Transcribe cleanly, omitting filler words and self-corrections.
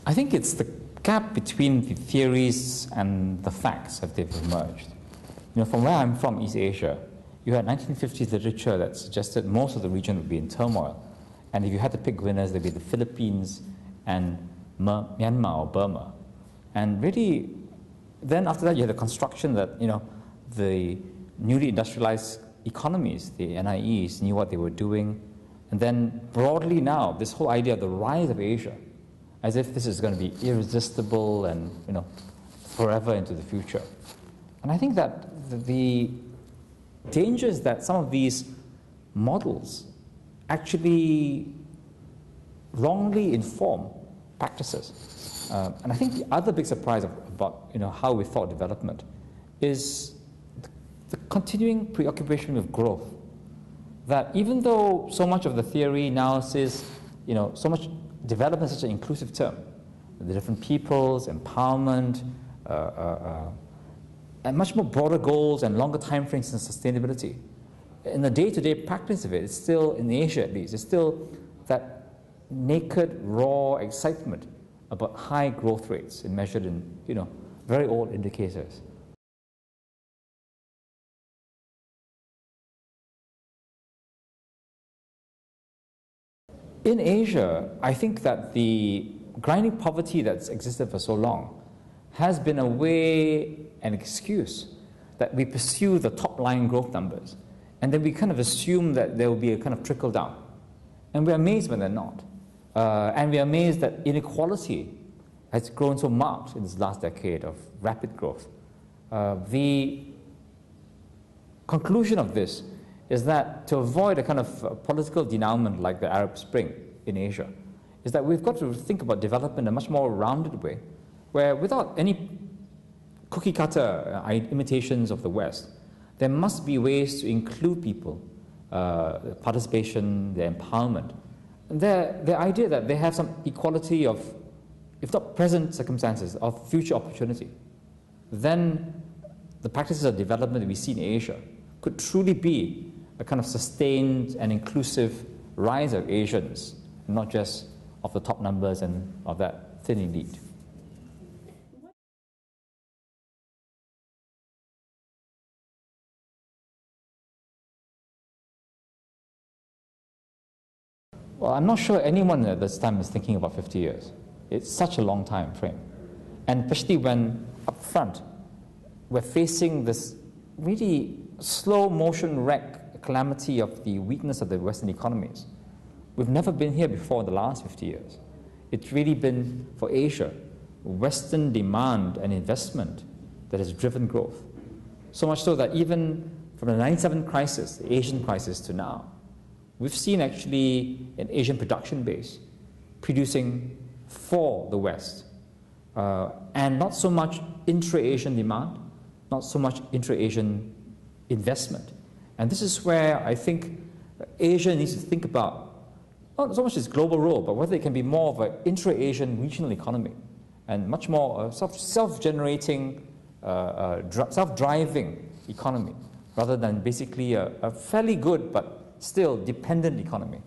I think it's the gap between the theories and the facts that they've emerged. You know, from where I'm from, East Asia, you had 1950s literature that suggested most of the region would be in turmoil. And if you had to pick winners, there'd be the Philippines and Myanmar or Burma. And really, then after that, you had the construction that, you know, the newly industrialized economies, the NIEs, knew what they were doing. And then broadly now, this whole idea of the rise of Asia, as if this is going to be irresistible and, you know, forever into the future. And I think that the danger is that some of these models actually wrongly inform practices. And I think the other big surprise about, you know, how we thought development is the continuing preoccupation with growth. That even though so much of the theory now says, you know, so much development is such an inclusive term, the different peoples, empowerment, and much more broader goals and longer time frames and sustainability. In the day-to-day practice of it, it's still, in Asia at least, it's still that naked, raw excitement about high growth rates measured in, you know, very old indicators. In Asia, I think that the grinding poverty that's existed for so long has been a way, an excuse, that we pursue the top-line growth numbers. And then we kind of assume that there will be a kind of trickle down. And we're amazed when they're not. And we're amazed that inequality has grown so marked in this last decade of rapid growth. The conclusion of this is that to avoid a kind of political denouement like the Arab Spring in Asia, is that we've got to think about development in a much more rounded way, where without any cookie-cutter imitations of the West, there must be ways to include people, participation, their empowerment, and the idea that they have some equality of, if not present circumstances, of future opportunity. Then the practices of development that we see in Asia could truly be a kind of sustained and inclusive rise of Asians, not just of the top numbers and of that thin elite. Well, I'm not sure anyone at this time is thinking about 50 years. It's such a long time frame. And especially when up front, we're facing this really slow motion wreck calamity of the weakness of the Western economies. We've never been here before in the last 50 years. It's really been, for Asia, Western demand and investment that has driven growth. So much so that even from the 97 crisis, the Asian crisis, to now, we've seen actually an Asian production base producing for the West. And not so much intra-Asian demand, not so much intra-Asian investment. And this is where I think Asia needs to think about not so much its global role, but whether it can be more of an intra-Asian regional economy and much more self-generating, self-driving economy, rather than basically a fairly good but still dependent economy.